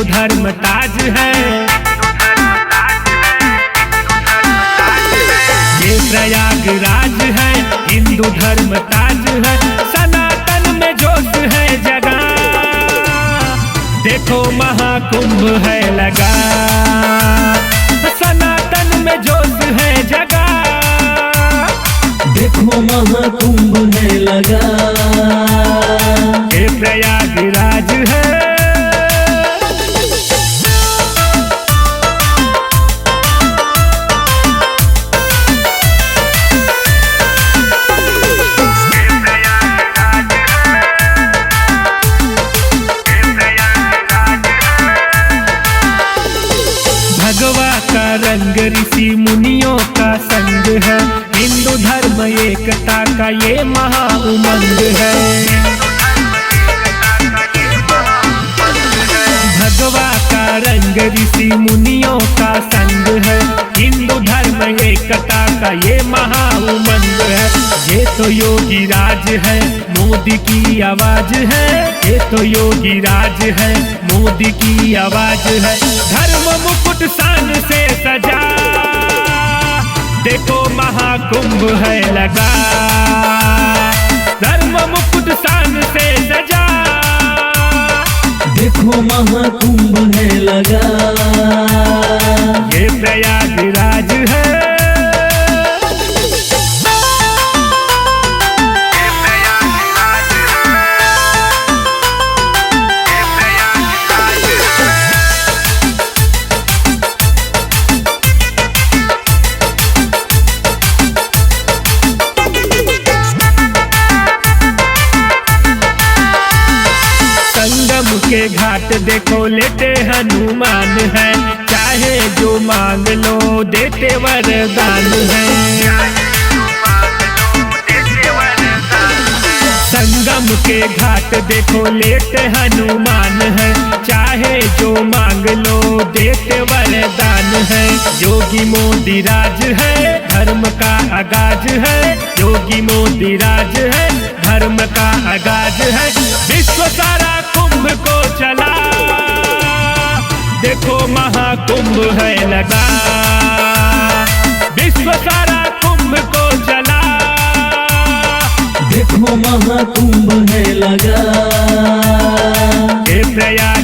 धर्म ताज है, ये प्रयागराज है, हिंदू धर्म ताज है। सनातन में जोश है जगा, देखो महाकुंभ है लगा। सनातन में जोश है जगा, देखो महाकुंभ है लगा। ये प्रयागराज है, भगवा का रंग ऋषि मुनियों का संग है, हिंदू धर्म एकता का ये महाउमंग है। भगवा का रंग ऋषि मुनियों का संग है, हिंदू धर्म एकता का ये महाउमंग है। ये तो योगी राज है, मोदी की आवाज है, ये तो योगी राज है, मोदी की आवाज है। धर्म मुकुट शान से सजा, देखो महाकुंभ है लगा। धर्म मुकुट शान से सजा, देखो महाकुंभ है लगा। ये प्रयागराज है, के घाट देखो लेते हनुमान है, चाहे जो मांग लो देते वरदान है। संगम के घाट देखो लेते हनुमान है, चाहे जो मांग लो देते वरदान है। योगी मोदी राज है, धर्म का आगाज है, योगी मोदी राज है, धर्म का आगाज है। विश्व सारा कुंभ को चला, देखो महाकुंभ है लगा। विश्व सारा कुंभ को चला, देखो महाकुंभ है लगा। ये प्रयाग